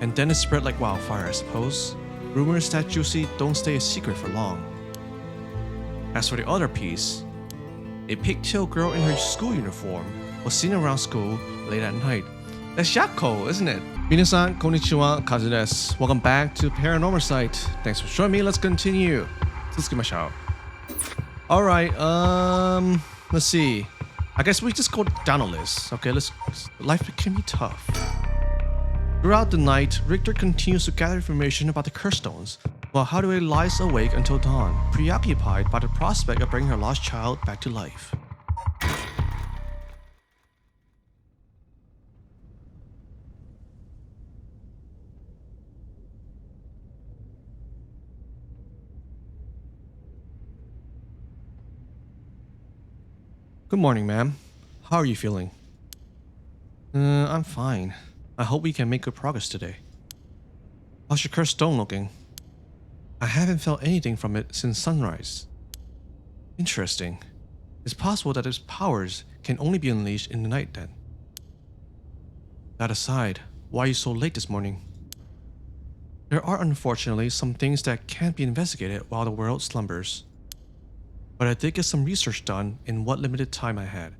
And then it spread like wildfire, I suppose. Rumors that juicy don't stay a secret for long. As for the other piece, a pigtail girl in her school uniform was seen around school late at night. That's Yako, isn't it? Minasan, konnichiwa, kazu desu. Welcome back to Paranormasight. Thanks for joining me. Let's continue. Let's give my shout. Alright, let's see. I guess we just go down a list. Okay, life can be tough. Throughout the night, Richter continues to gather information about the curse stones, while Haruhi lies awake until dawn, preoccupied by the prospect of bringing her lost child back to life. Good morning, ma'am. How are you feeling? I'm fine. I hope we can make good progress today. How's your cursed stone looking? I haven't felt anything from it since sunrise. Interesting. It's possible that its powers can only be unleashed in the night then. That aside, why are you so late this morning? There are unfortunately some things that can't be investigated while the world slumbers. But I did get some research done in what limited time I had.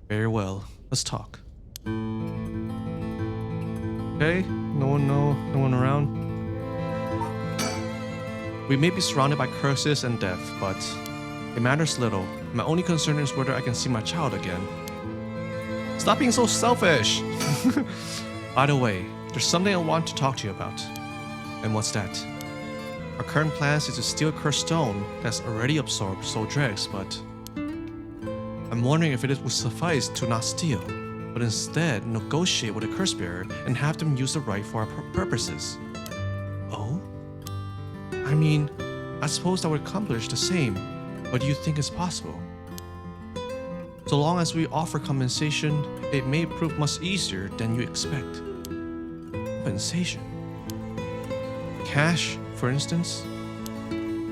Very well, let's talk. Okay, no one around. We may be surrounded by curses and death, but it matters little. My only concern is whether I can see my child again. Stop being so selfish! By the way, there's something I want to talk to you about. And what's that? Our current plan is to steal a cursed stone that's already absorbed soul dregs, but I'm wondering if it would suffice to not steal, but instead negotiate with a curse bearer and have them use the rite for our purposes. Oh? I mean, I suppose that would accomplish the same, but do you think it's possible? So long as we offer compensation, it may prove much easier than you expect. Compensation? Cash, for instance?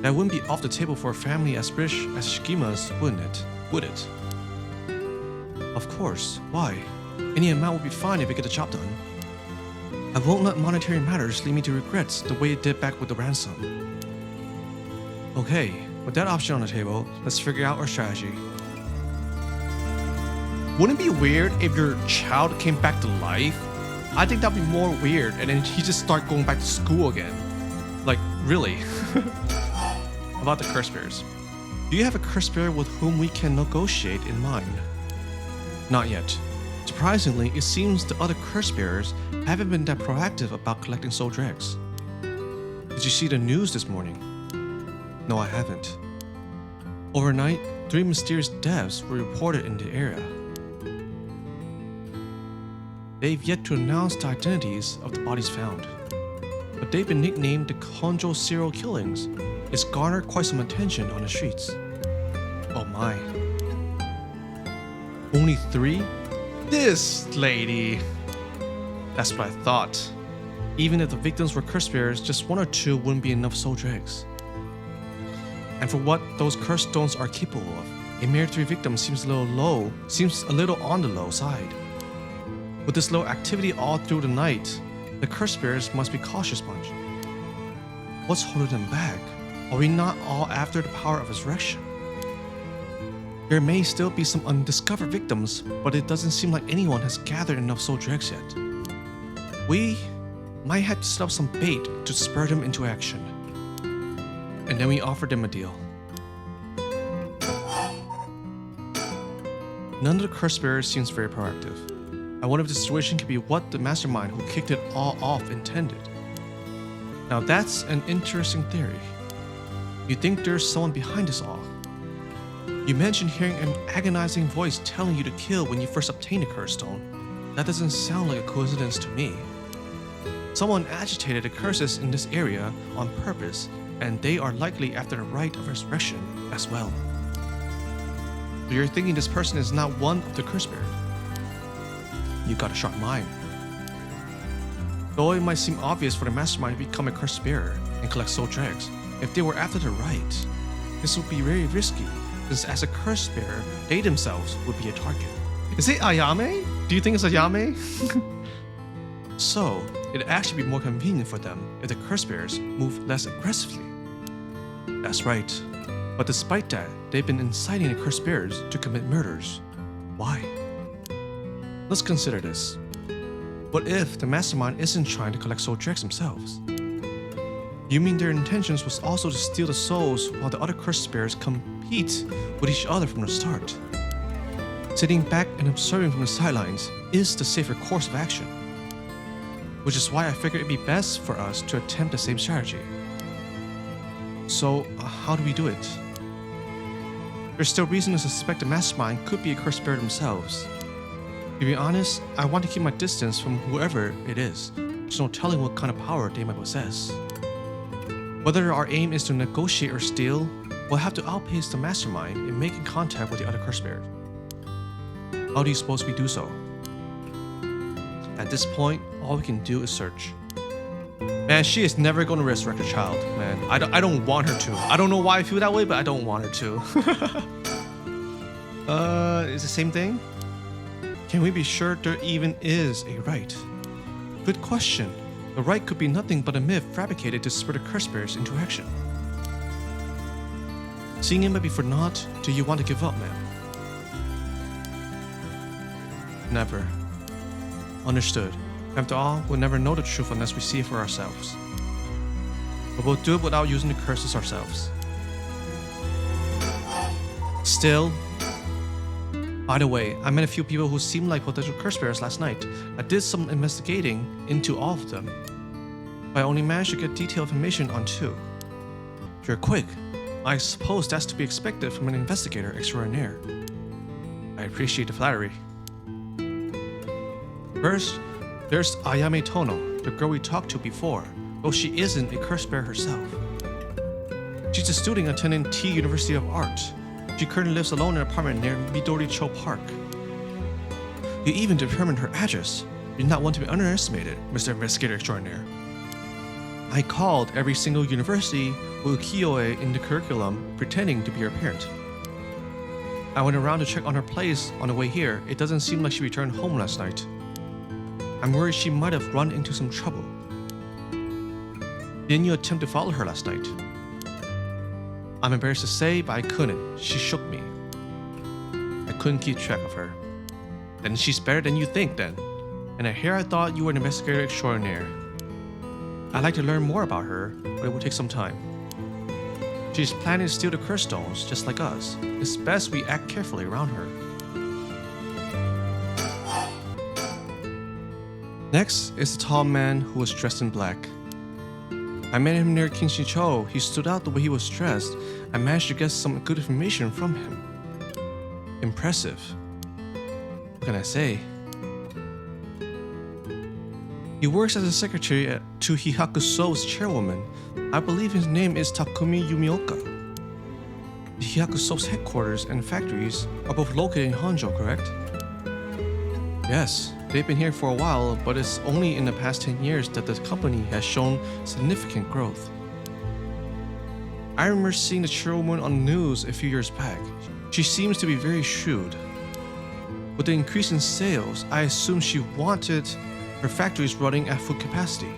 That wouldn't be off the table for a family as rich as Shikima's, wouldn't it? Would it? Of course. Why? Any amount would be fine if we get the job done. I won't let monetary matters lead me to regrets the way it did back with the ransom. Okay, with that option on the table, let's figure out our strategy. Wouldn't it be weird if your child came back to life? I think that'd be more weird, and then he just start going back to school again. Like, really? About the curse bearers. Do you have a curse bearer with whom we can negotiate in mind? Not yet. Surprisingly, it seems the other curse bearers haven't been that proactive about collecting soul dregs. Did you see the news this morning? No, I haven't. Overnight, 3 mysterious deaths were reported in the area. They've yet to announce the identities of the bodies found, but they've been nicknamed the Honjo serial killings. It's garnered quite some attention on the streets. Oh my. Only 3? This lady! That's what I thought. Even if the victims were curse bearers, just 1 or 2 wouldn't be enough soul dregs. And for what those cursed stones are capable of, a mere 3 victims seems a little on the low side. With this low activity all through the night, the curse bearers must be cautious bunch. What's holding them back? Are we not all after the power of resurrection? There may still be some undiscovered victims, but it doesn't seem like anyone has gathered enough soul dregs yet. We might have to set up some bait to spur them into action. And then we offer them a deal. None of the curse bearers seems very proactive. I wonder if the situation could be what the mastermind who kicked it all off intended. Now that's an interesting theory. You think there's someone behind this all? You mentioned hearing an agonizing voice telling you to kill when you first obtained a curse stone. That doesn't sound like a coincidence to me. Someone agitated the curses in this area on purpose, and they are likely after the Rite of Resurrection as well. So you're thinking this person is not one of the curse bearers? You got a sharp mind. Though it might seem obvious for the mastermind to become a curse bearer and collect soul dregs, if they were after the rite, this would be very risky, since as a curse bearer, they themselves would be a target. Is it Ayame? Do you think it's Ayame? So, it'd actually be more convenient for them if the curse bearers move less aggressively. That's right. But despite that, they've been inciting the curse bearers to commit murders. Why? Let's consider this. What if the mastermind isn't trying to collect soul dregs themselves? You mean their intentions was also to steal the souls while the other curse bearers compete with each other from the start? Sitting back and observing from the sidelines is the safer course of action. Which is why I figured it'd be best for us to attempt the same strategy. So, how do we do it? There's still reason to suspect the mastermind could be a curse bearer themselves. To be honest, I want to keep my distance from whoever it is. There's no telling what kind of power they might possess. Whether our aim is to negotiate or steal, we'll have to outpace the mastermind in making contact with the other curse bearers. How do you suppose we do so? At this point, all we can do is search. Man, she is never going to resurrect a child, man. I don't want her to. I don't know why I feel that way, but I don't want her to. It's the same thing? Can we be sure there even is a rite? Good question. The rite could be nothing but a myth fabricated to spur the curse bearers into action. Seeing it might be for naught, do you want to give up, ma'am? Never. Understood. After all, we'll never know the truth unless we see it for ourselves. But we'll do it without using the curses ourselves. Still, by the way, I met a few people who seemed like potential curse bearers last night. I did some investigating into all of them, but I only managed to get detailed information on 2. You're quick. I suppose that's to be expected from an investigator extraordinaire. I appreciate the flattery. First, there's Ayame Tono, the girl we talked to before, though she isn't a curse bearer herself. She's a student attending T University of Art. She currently lives alone in an apartment near Midori-cho Park. You even determined her address. You're not one to be underestimated, Mr. Investigator Extraordinaire. I called every single university with ukiyo-e in the curriculum, pretending to be her parent. I went around to check on her place on the way here. It doesn't seem like she returned home last night. I'm worried she might have run into some trouble. Didn't you attempt to follow her last night? I'm embarrassed to say, but I couldn't. She shook me. I couldn't keep track of her. Then she's better than you think, then. And here I thought you were an investigator extraordinaire. I'd like to learn more about her, but it will take some time. She's planning to steal the curse stones, just like us. It's best we act carefully around her. Next is the tall man who was dressed in black. I met him near Kinshicho. He stood out the way he was dressed. I managed to get some good information from him. Impressive. What can I say? He works as a secretary to Hihakuso's chairwoman. I believe his name is Takumi Yumioka. The Hihakuso's headquarters and factories are both located in Honjo, correct? Yes, they've been here for a while, but it's only in the past 10 years that the company has shown significant growth. I remember seeing the chairwoman on the news a few years back. She seems to be very shrewd. With the increase in sales, I assume she wanted her factories running at full capacity.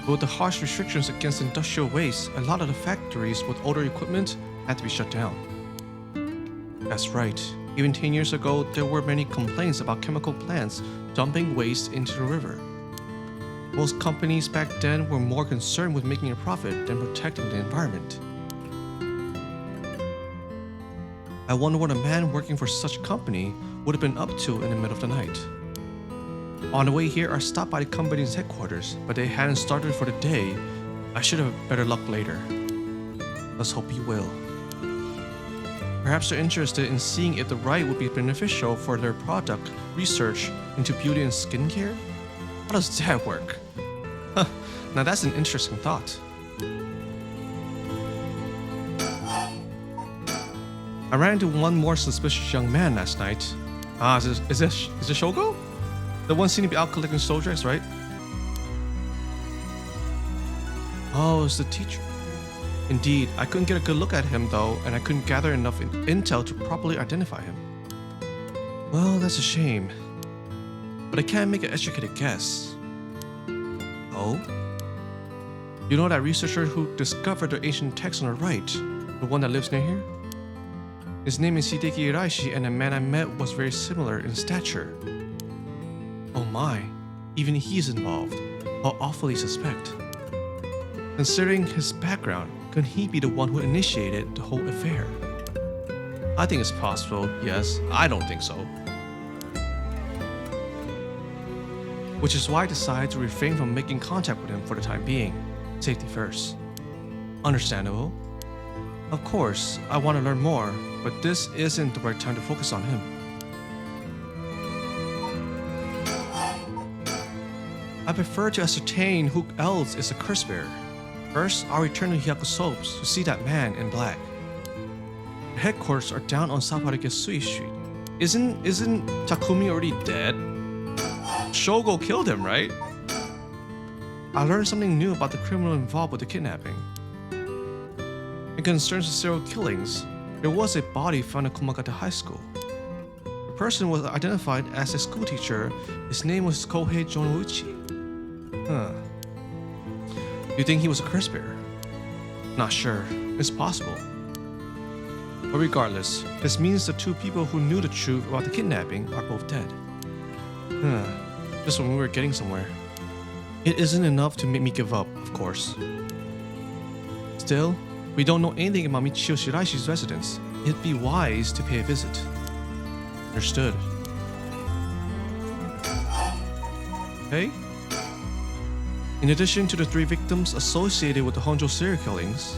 But with the harsh restrictions against industrial waste, a lot of the factories with older equipment had to be shut down. That's right. Even 10 years ago, there were many complaints about chemical plants dumping waste into the river. Most companies back then were more concerned with making a profit than protecting the environment. I wonder what a man working for such a company would have been up to in the middle of the night. On the way here, I stopped by the company's headquarters, but they hadn't started for the day. I should have better luck later. Let's hope he will. Perhaps they're interested in seeing if the rite would be beneficial for their product research into beauty and skincare? How does that work? Huh, now that's an interesting thought. I ran into one more suspicious young man last night. Is this Shogo? The one seen to be out collecting soul dregs, right? Oh, it's the teacher. Indeed, I couldn't get a good look at him though, and I couldn't gather enough intel to properly identify him. Well, that's a shame. But I can't make an educated guess. Oh? You know that researcher who discovered the ancient text on the right? The one that lives near here? His name is Hideki Iraishi, and the man I met was very similar in stature. Oh my, even he's involved. How awfully suspect. Considering his background, couldn't he be the one who initiated the whole affair? I think it's possible, yes. I don't think so. Which is why I decided to refrain from making contact with him for the time being. Safety first. Understandable. Of course, I want to learn more, but this isn't the right time to focus on him. I prefer to ascertain who else is a curse bearer. First, I'll return to Hyaku Soaps to see that man in black. The headquarters are down on South Haragesui Street. Isn't Takumi already dead? Shogo killed him, right? I learned something new about the criminal involved with the kidnapping. It concerns the serial killings. There was a body found at Komagata High School. The person was identified as a schoolteacher. His name was Kohei Jonouchi. Huh. You think he was a curse bearer? Not sure. It's possible. But regardless, this means the two people who knew the truth about the kidnapping are both dead. Huh. Just when we were getting somewhere. It isn't enough to make me give up, of course. Still, we don't know anything about Michio Shiraishi's residence. It'd be wise to pay a visit. Understood. Okay? In addition to the 3 victims associated with the Honjo serial killings,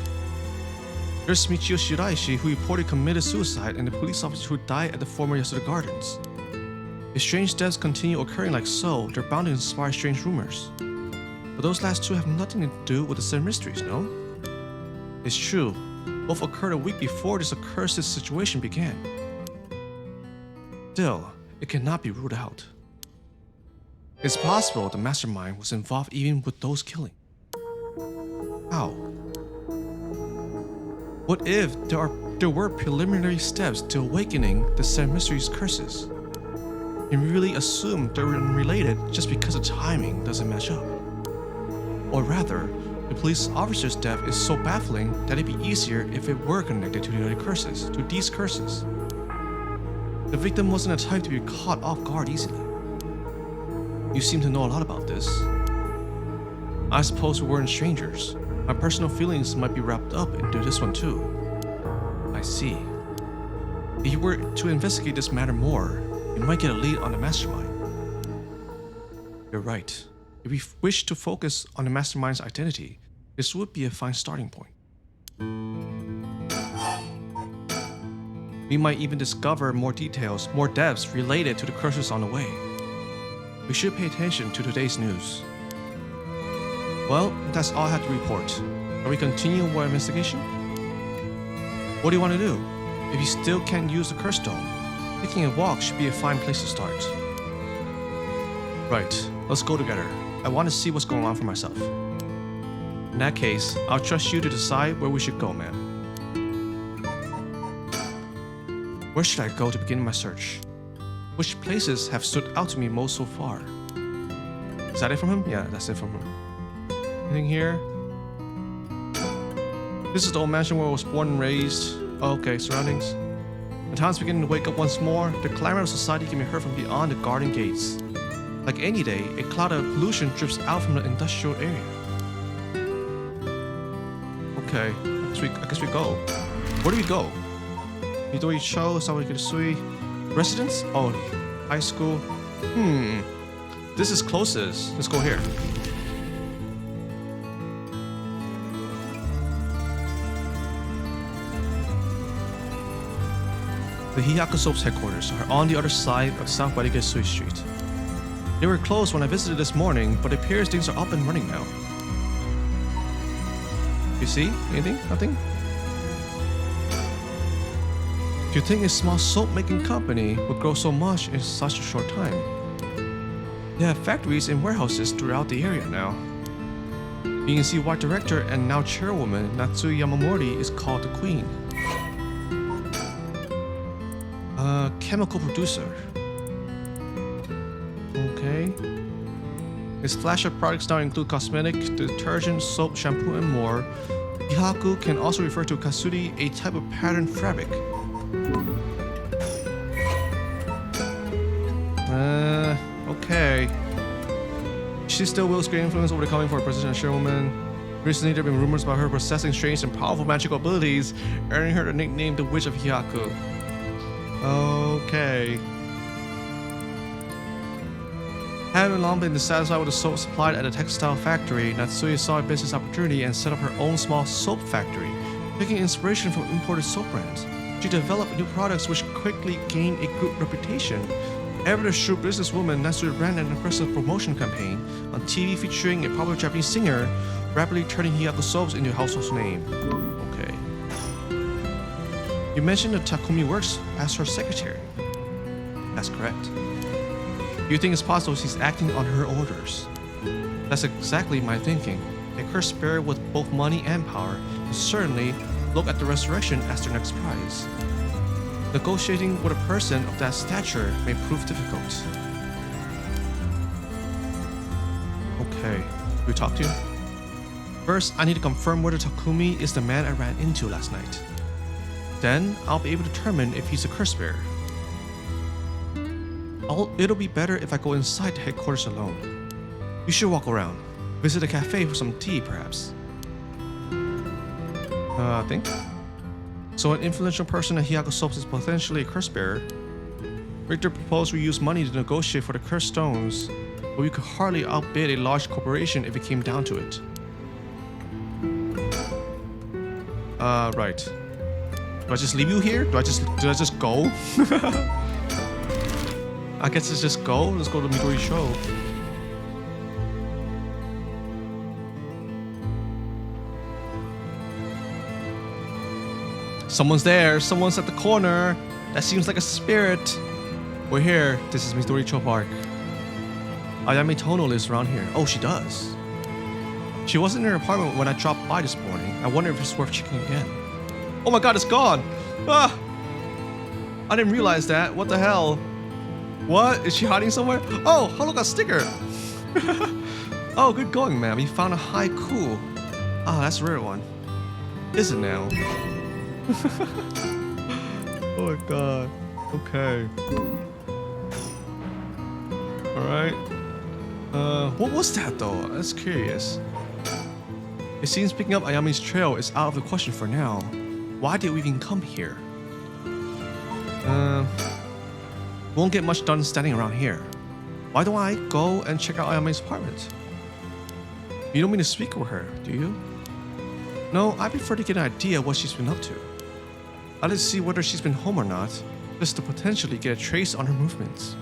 there's Michio Shiraishi, who reported committed suicide, and the police officer who died at the former Yasuda Gardens. If strange deaths continue occurring like so, they're bound to inspire strange rumors. But those last 2 have nothing to do with the same mysteries, no? It's true, both occurred a week before this accursed situation began. Still, it cannot be ruled out. It's possible the mastermind was involved even with those killings. How? What if there were preliminary steps to awakening the Seven Mysteries curses? And we really assume they're unrelated just because the timing doesn't match up. Or rather, the police officer's death is so baffling that it'd be easier if it were connected to the other curses, to these curses. The victim wasn't the type to be caught off guard easily. You seem to know a lot about this. I suppose we weren't strangers. My personal feelings might be wrapped up into this one too. I see. If you were to investigate this matter more, you might get a lead on the mastermind. You're right. If we wish to focus on the mastermind's identity, this would be a fine starting point. We might even discover more details, more depths related to the curses on the way. We should pay attention to today's news. Well, that's all I have to report. Are we continuing our investigation? What do you want to do? If you still can't use the curse stone, taking a walk should be a fine place to start. Right, let's go together. I want to see what's going on for myself. In that case, I'll trust you to decide where we should go, man. Where should I go to begin my search? Which places have stood out to me most so far? Is that it from him? Yeah, that's it from him. Anything here? This is the old mansion where I was born and raised. Oh, okay, surroundings. The town's beginning to wake up once more. The clamor of society can be heard from beyond the garden gates. Like any day, a cloud of pollution drips out from the industrial area. Okay, I guess we go. Where do we go? Midori-cho, Sawaikirusui. Residence? Oh, high school. This is closest. Let's go here. The Hyaku Soap's headquarters are on the other side of South Haragesui Street. They were closed when I visited this morning, but it appears things are up and running now. You see? Anything? Nothing? Do you think a small soap-making company would grow so much in such a short time? They have factories and warehouses throughout the area now. You can see why director and now chairwoman Natsui Yamamori is called the Queen. Chemical producer. Okay. His flagship products now include cosmetic, detergent, soap, shampoo, and more. Hihaku can also refer to kasuri, a type of patterned fabric. Okay. She still wields great influence over the coming for a position as chairwoman. Recently, there have been rumors about her possessing strange and powerful magical abilities, earning her the nickname the Witch of Hihaku. Okay. Having long been dissatisfied with the soap supplied at a textile factory, Natsuya saw a business opportunity and set up her own small soap factory. Taking inspiration from imported soap brands, she developed new products which quickly gained a good reputation. Ever the shrewd businesswoman, Natsuya ran an aggressive promotion campaign on TV featuring a popular Japanese singer, rapidly turning Hihaku soaps into a household name. Okay. You mentioned that Takumi works as her secretary. That's correct. You think it's possible she's acting on her orders? That's exactly my thinking. A cursed spirit with both money and power will certainly look at the resurrection as their next prize. Negotiating with a person of that stature may prove difficult. Okay, we talk to you? First, I need to confirm whether Takumi is the man I ran into last night. Then, I'll be able to determine if he's a curse bearer. It'll be better if I go inside the headquarters alone. You should walk around. Visit a cafe for some tea, perhaps. I think. So an influential person at Hihaku Soaps is potentially a curse bearer. Richter proposed we use money to negotiate for the cursed stones, but we could hardly outbid a large corporation if it came down to it. Right. Do I just leave you here? Do I just go? I guess let's just go. Let's go to Midori Show. Someone's there. Someone's at the corner. That seems like a spirit. We're here. This is Midori Cho Park. Ayame Tono lives around here. Oh, she does. She wasn't in her apartment when I dropped by this morning. I wonder if it's worth checking again. Oh my god, it's gone. Ah! I didn't realize that. What the hell? What? Is she hiding somewhere? Oh, look, a sticker. Oh, good going, ma'am. You found a haiku. Ah, that's a rare one. Is it now? Oh my god. Okay. Alright. What was that though? That's curious. It seems picking up Ayame's trail is out of the question for now. Why did we even come here? Won't get much done standing around here. Why don't I go and check out Ayame's apartment? You don't mean to speak with her, do you? No, I prefer to get an idea of what she's been up to. I'd like to see whether she's been home or not, just to potentially get a trace on her movements.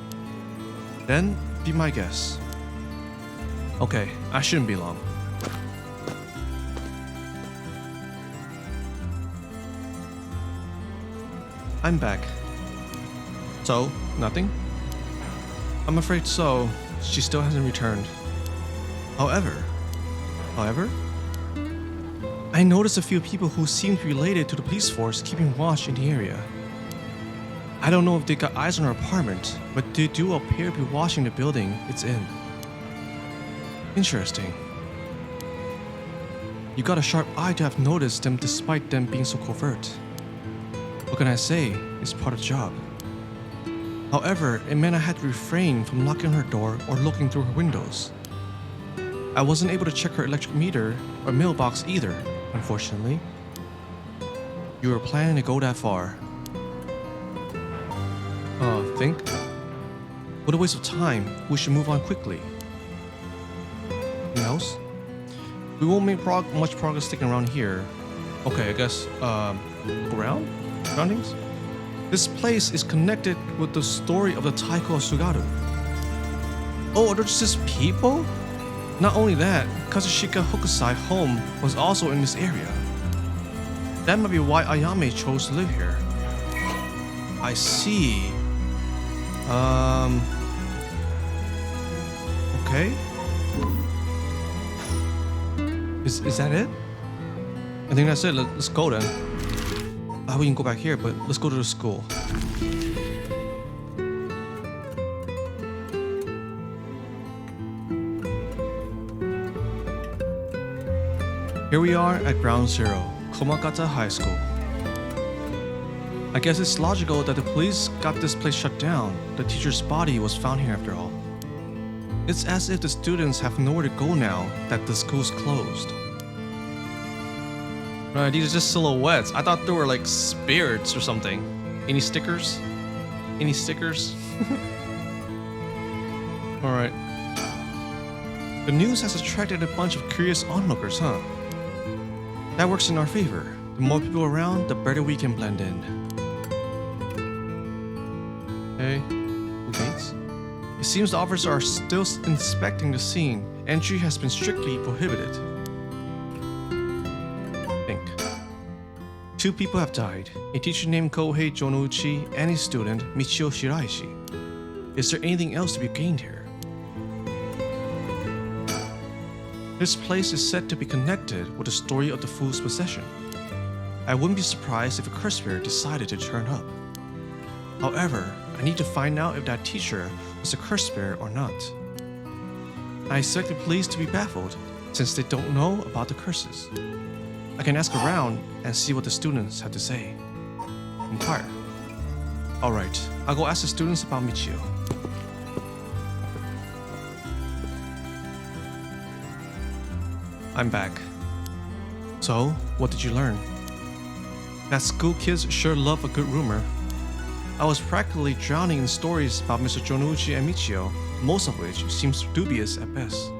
Then, be my guest. Okay, I shouldn't be long. I'm back. So, nothing? I'm afraid so. She still hasn't returned. However, I noticed a few people who seemed related to the police force keeping watch in the area. I don't know if they got eyes on her apartment, but they do appear to be watching the building it's in. Interesting. You got a sharp eye to have noticed them despite them being so covert. What can I say? It's part of the job. However, it meant I had to refrain from knocking on her door or looking through her windows. I wasn't able to check her electric meter or mailbox either, unfortunately. You were planning to go that far. Think? What a waste of time. We should move on quickly. Anything else? We won't make much progress sticking around here. Okay, I guess, look around? Surroundings? This place is connected with the story of the Taiko of Sugaru. Oh, are there just people? Not only that, Kazushika Hokusai home was also in this area. That might be why Ayame chose to live here. I see. Okay. Is that it? I think that's it. Let's go then. We can go back here, but let's go to the school. Here we are at Ground Zero, Komakata High School. I guess it's logical that the police got this place shut down. The teacher's body was found here after all. It's as if the students have nowhere to go now that the school's closed. Right, these are just silhouettes. I thought they were like spirits or something. Any stickers? Any stickers? Alright. The news has attracted a bunch of curious onlookers, huh? That works in our favor. The more people around, the better we can blend in. Okay, who waits? It seems the officers are still inspecting the scene. Entry has been strictly prohibited. Think. 2 people have died. A teacher named Kohei Jonouchi and a student, Michio Shiraishi. Is there anything else to be gained here? This place is said to be connected with the story of the fool's possession. I wouldn't be surprised if a curse spirit decided to turn up. However, I need to find out if that teacher was a curse spirit or not. I expect the police to be baffled since they don't know about the curses. I can ask around and see what the students have to say. Inquire. Alright, I'll go ask the students about Michio. I'm back. So, what did you learn? That school kids sure love a good rumor. I was practically drowning in stories about Mr. Jonouchi and Michio, most of which seems dubious at best.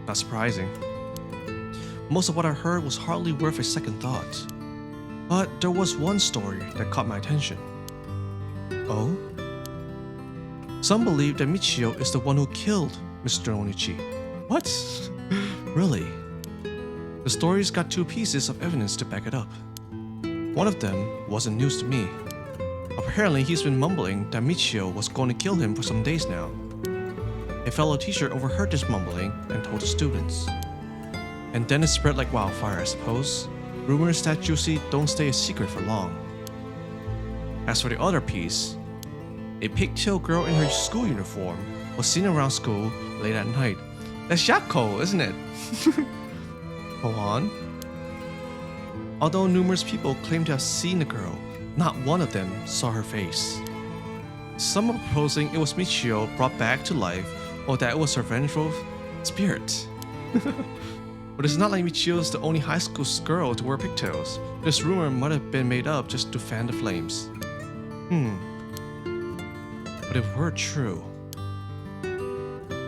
Not surprising. Most of what I heard was hardly worth a second thought. But there was one story that caught my attention. Oh? Some believe that Michio is the one who killed Mr. Jonouchi. What? Really? The story's got 2 pieces of evidence to back it up. One of them wasn't news to me. Apparently, he's been mumbling that Michio was going to kill him for some days now. A fellow teacher overheard this mumbling and told the students. And then it spread like wildfire, I suppose. Rumors that juicy don't stay a secret for long. As for the other piece, a pigtail girl in her school uniform was seen around school late at night. That's Yako, isn't it? Go on. Although numerous people claim to have seen the girl, not one of them saw her face. Some are proposing it was Michio brought back to life, or that it was her vengeful spirit. But it's not like Michio's the only high school girl to wear pigtails. This rumor might have been made up just to fan the flames. But if it were true,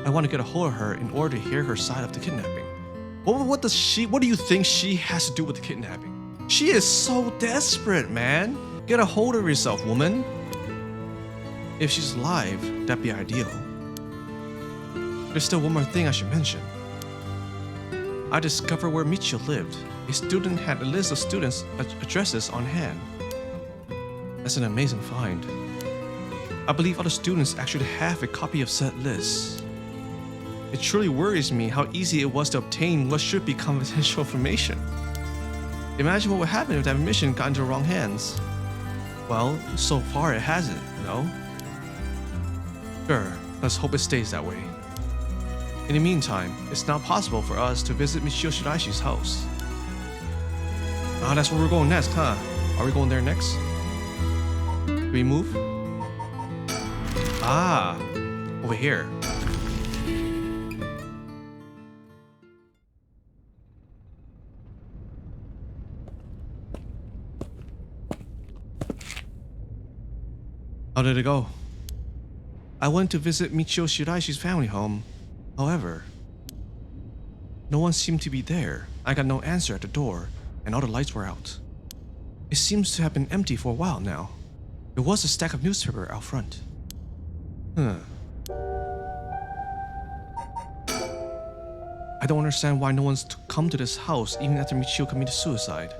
I want to get a hold of her in order to hear her side of the kidnapping. What do you think she has to do with the kidnapping? She is so desperate, man. Get a hold of yourself, woman. If she's alive, that'd be ideal. There's still one more thing I should mention. I discovered where Michio lived. A student had a list of students' addresses on hand. That's an amazing find. I believe other students actually have a copy of said list. It truly worries me how easy it was to obtain what should be confidential information. Imagine what would happen if that mission got into the wrong hands. Well, so far it hasn't, no? Sure, let's hope it stays that way. In the meantime, it's now possible for us to visit Michio Shiraishi's house. Ah, that's where we're going next, huh? Are we going there next? Do we move? Ah, over here. How did it go? I went to visit Michio Shiraishi's family home. However, no one seemed to be there. I got no answer at the door, and all the lights were out. It seems to have been empty for a while now. There was a stack of newspaper out front. I don't understand why no one's come to this house even after Michio committed suicide.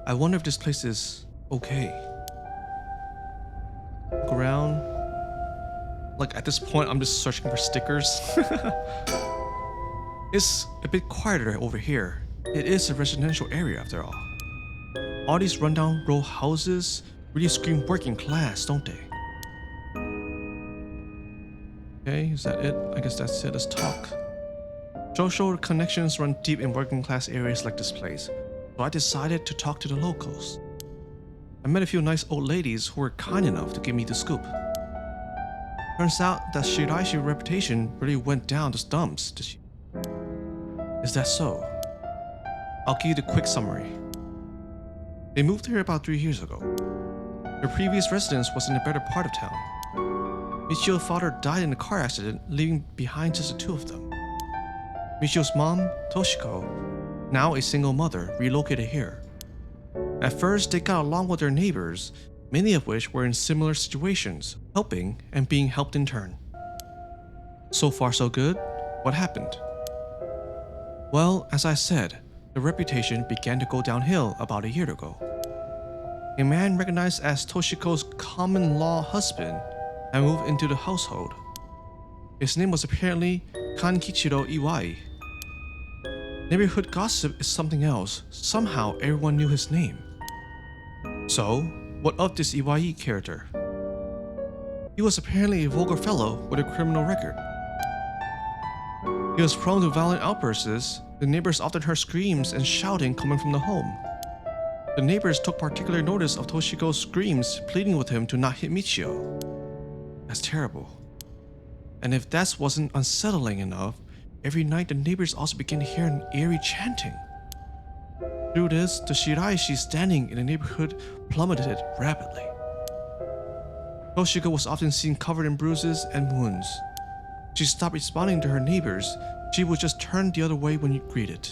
I wonder if this place is okay. Look around. Like at this point, I'm just searching for stickers. It's a bit quieter over here. It is a residential area after all. All these rundown row houses really scream working class, don't they? Okay, is that it? I guess that's it. Let's talk. Social connections run deep in working class areas like this place, so I decided to talk to the locals. I met a few nice old ladies who were kind enough to give me the scoop. Turns out that Shiraishi's reputation really went down the dumps this year. Is that so? I'll give you the quick summary. They moved here about 3 years ago. Their previous residence was in a better part of town. Michio's father died in a car accident, leaving behind just the two of them. Michio's mom, Toshiko, now a single mother, relocated here. At first, they got along with their neighbors, many of which were in similar situations, helping and being helped in turn. So far so good. What happened? Well, as I said, the reputation began to go downhill about a year ago. A man recognized as Toshiko's common-law husband had moved into the household. His name was apparently Kankichiro Iwai. Neighborhood gossip is something else. Somehow everyone knew his name. So, what of this Iwai character? He was apparently a vulgar fellow with a criminal record. He was prone to violent outbursts. The neighbors often heard screams and shouting coming from the home. The neighbors took particular notice of Toshiko's screams, pleading with him to not hit Michio. That's terrible. And if that wasn't unsettling enough, every night the neighbors also began to hear an eerie chanting. Through this, the Shiraishi standing in the neighborhood plummeted rapidly. Toshiko was often seen covered in bruises and wounds. She stopped responding to her neighbors. She would just turn the other way when you greeted.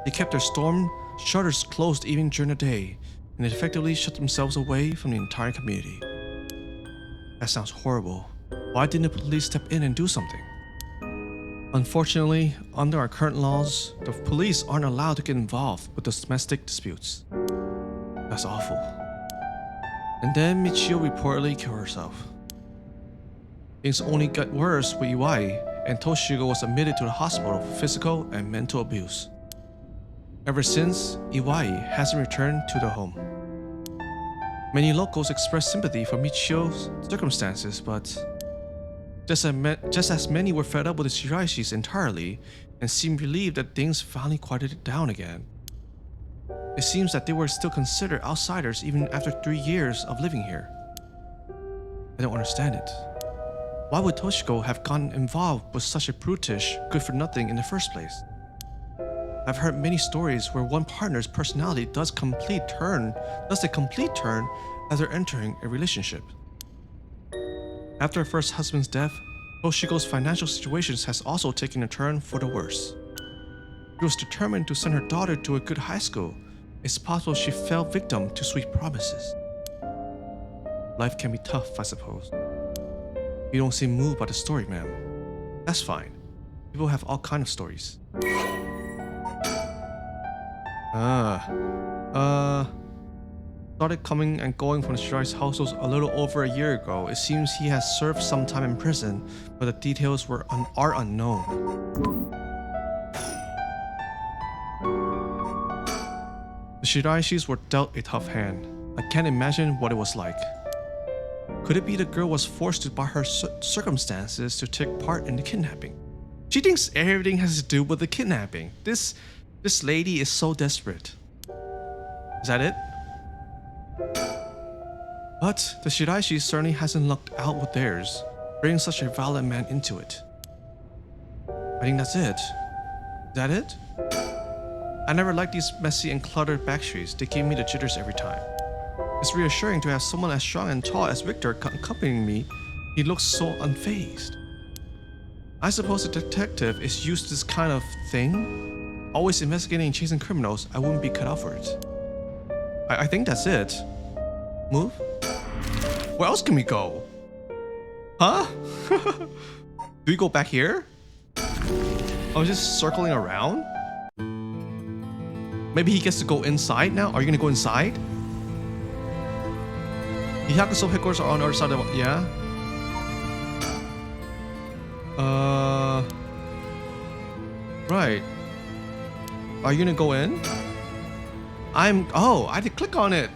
They kept their storm shutters closed even during the day, and effectively shut themselves away from the entire community. That sounds horrible. Why didn't the police step in and do something? Unfortunately, under our current laws, the police aren't allowed to get involved with the domestic disputes. That's awful. And then Michio reportedly killed herself. Things only got worse with Iwai, and Toshiko was admitted to the hospital for physical and mental abuse. Ever since, Iwai hasn't returned to the home. Many locals expressed sympathy for Michio's circumstances, but just as many were fed up with the Shiraishis entirely and seemed relieved that things finally quieted down again. It seems that they were still considered outsiders even after 3 years of living here. I don't understand it. Why would Toshiko have gotten involved with such a brutish, good-for-nothing in the first place? I've heard many stories where one partner's personality does a complete turn after entering a relationship. After her first husband's death, Toshiko's financial situation has also taken a turn for the worse. She was determined to send her daughter to a good high school. It's possible she fell victim to sweet promises. Life can be tough, I suppose. You don't seem moved by the story, ma'am. That's fine. People have all kinds of stories. Started coming and going from the Shirai's household a little over a year ago. It seems he has served some time in prison, but the details are unknown. The Shiraishis were dealt a tough hand. I can't imagine what it was like. Could it be the girl was forced by her circumstances to take part in the kidnapping? She thinks everything has to do with the kidnapping. This lady is so desperate. Is that it? But the Shiraishi certainly hasn't lucked out with theirs, bringing such a violent man into it. I think that's it. Is that it? I never liked these messy and cluttered backstreets. They gave me the jitters every time. It's reassuring to have someone as strong and tall as Victor accompanying me. He looks so unfazed. I suppose the detective is used to this kind of thing. Always investigating and chasing criminals. I wouldn't be cut out for it. I think that's it. Move? Where else can we go? Huh? Do we go back here? Oh, just circling around? Maybe he gets to go inside now? Are you gonna go inside? The Yakuza headquarters are on the other side of the... Yeah? Right. Are you gonna go in? Oh, I had to click on it.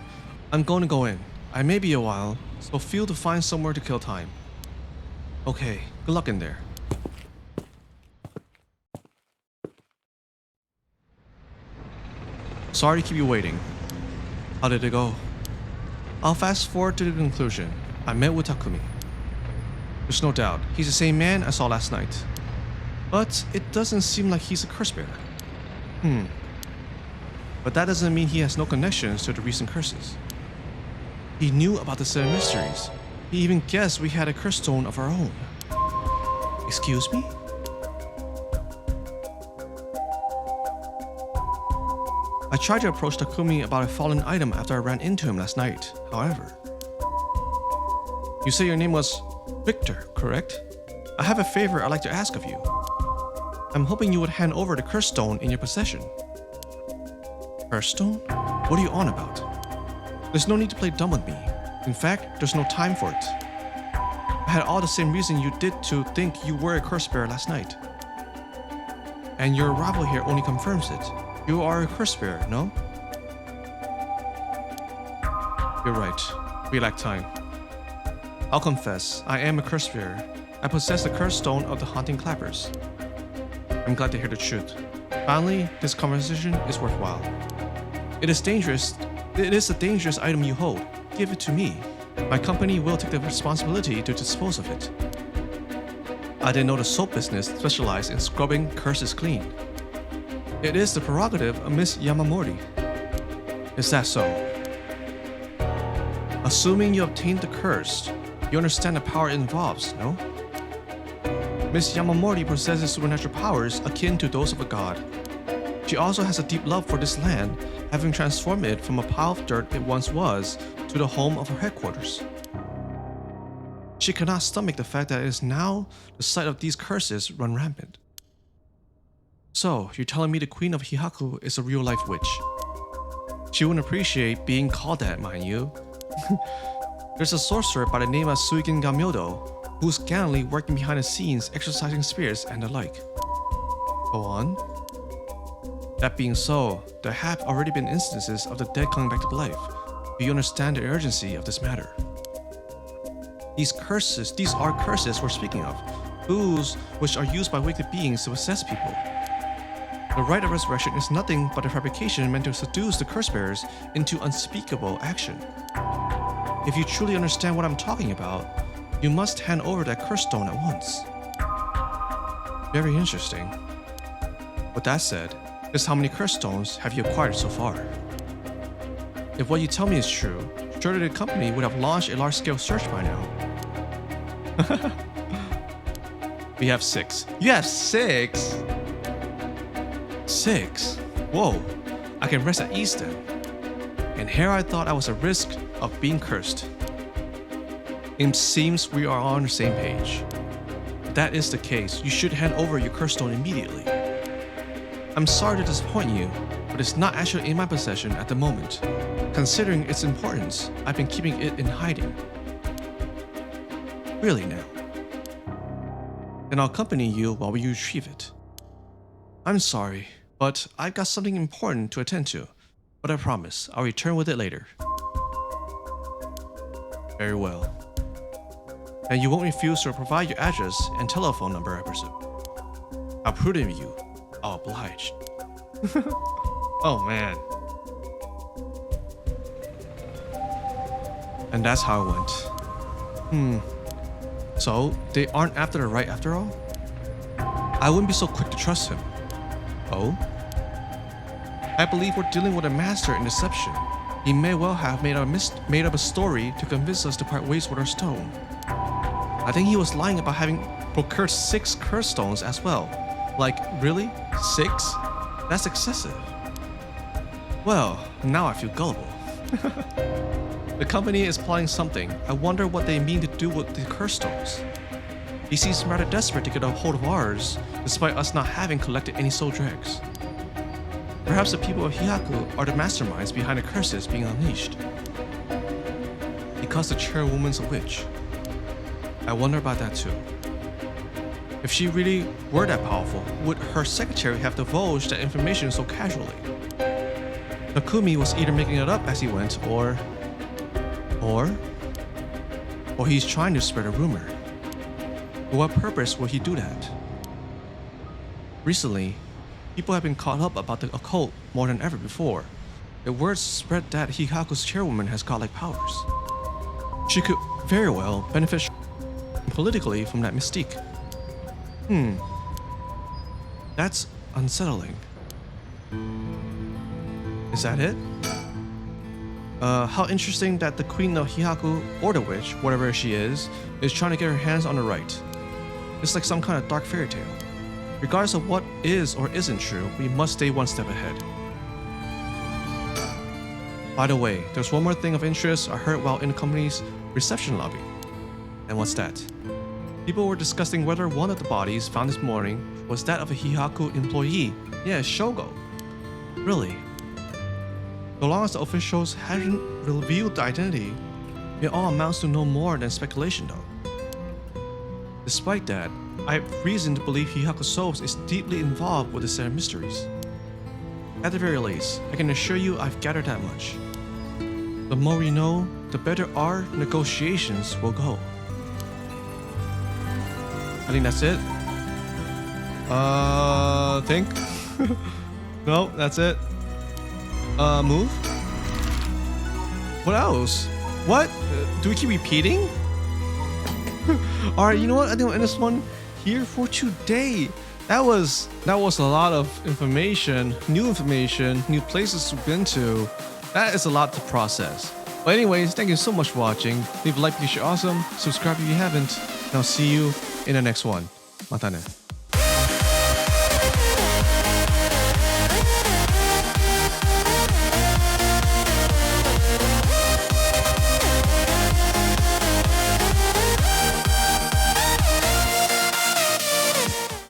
I'm going to go in. I may be a while, so feel to find somewhere to kill time. Okay, good luck in there. Sorry to keep you waiting. How did it go? I'll fast forward to the conclusion. I met with Takumi. There's no doubt, he's the same man I saw last night. But it doesn't seem like he's a curse bearer. But that doesn't mean he has no connections to the recent curses. He knew about the 7 mysteries. He even guessed we had a curse stone of our own. Excuse me? I tried to approach Takumi about a fallen item after I ran into him last night, however. You say your name was Victor, correct? I have a favor I'd like to ask of you. I'm hoping you would hand over the curse stone in your possession. Curse stone? What are you on about? There's no need to play dumb with me. In fact, there's no time for it. I had all the same reason you did to think you were a curse bearer last night. And your arrival here only confirms it. You are a curse bearer, no? You're right. We lack time. I'll confess, I am a curse bearer. I possess the curse stone of the haunting clappers. I'm glad to hear the truth. Finally, this conversation is worthwhile. It is dangerous. It is a dangerous item you hold. Give it to me. My company will take the responsibility to dispose of it. I didn't know the soap business specialized in scrubbing curses clean. It is the prerogative of Miss Yamamori. Is that so? Assuming you obtained the curse, you understand the power it involves, no? Miss Yamamori possesses supernatural powers akin to those of a god. She also has a deep love for this land, having transformed it from a pile of dirt it once was to the home of her headquarters. She cannot stomach the fact that it is now the site of these curses run rampant. So, you're telling me the Queen of Hihaku is a real-life witch. She wouldn't appreciate being called that, mind you. There's a sorcerer by the name of Suigen Gamyodo, who's gallantly working behind the scenes exorcising spirits and the like. Go on. That being so, there have already been instances of the dead coming back to life. Do you understand the urgency of this matter? These are curses we're speaking of, tools which are used by wicked beings to possess people. The Rite of Resurrection is nothing but a fabrication meant to seduce the curse bearers into unspeakable action. If you truly understand what I'm talking about, you must hand over that curse stone at once. Very interesting. With that said, just how many curse stones have you acquired so far? If what you tell me is true, surely the company would have launched a large-scale search by now. We have 6. You have 6? 6? Whoa, I can rest at ease then. And here I thought I was at risk of being cursed. It seems we are on the same page. If that is the case, you should hand over your curse stone immediately. I'm sorry to disappoint you, but it's not actually in my possession at the moment. Considering its importance, I've been keeping it in hiding. Really now. Then I'll accompany you while we retrieve it. I'm sorry, but I've got something important to attend to. But I promise, I'll return with it later. Very well. And you won't refuse to provide your address and telephone number, I presume. How prudent of you. I'll oblige. Oh man. And that's how it went. So, they aren't after the right after all? I wouldn't be so quick to trust him. Oh? I believe we're dealing with a master in deception. He may well have made up a story to convince us to part ways with our stone. I think he was lying about having procured 6 curse stones as well. Like, really? 6? That's excessive. Well, now I feel gullible. The company is plotting something. I wonder what they mean to do with the curse stones. He seems rather desperate to get a hold of ours, despite us not having collected any soul dregs. Perhaps the people of Hihaku are the masterminds behind the curses being unleashed. Because the chairwoman's a witch. I wonder about that too. If she really were that powerful, would her secretary have divulged that information so casually? Takumi was either making it up as he went, or he's trying to spread a rumor. For what purpose would he do that? Recently, people have been caught up about the occult more than ever before. The word spread that Hikaku's chairwoman has godlike powers. She could very well benefit politically from that mystique. That's unsettling. Is that it? How interesting that the Queen of Hihaku, or the witch, whatever she is trying to get her hands on the right. It's like some kind of dark fairy tale. Regardless of what is or isn't true, we must stay one step ahead. By the way, there's one more thing of interest I heard while in the company's reception lobby. And what's that? People were discussing whether one of the bodies found this morning was that of a Hihaku employee. Yeah, Shogo. Really? So long as the officials hadn't revealed the identity, it all amounts to no more than speculation though. Despite that, I have reason to believe Hihaku Souls is deeply involved with the set of mysteries. At the very least, I can assure you I've gathered that much. The more we know, the better our negotiations will go. I think that's it. Think? No, that's it. Move? What else? What? Do we keep repeating? Alright, you know what? I think I'll end this one here for today. That was a lot of information, new places to been to. That is a lot to process. But anyways, thank you so much for watching. Leave a like if you're awesome, subscribe if you haven't, and I'll see you in the next one. Mata ne.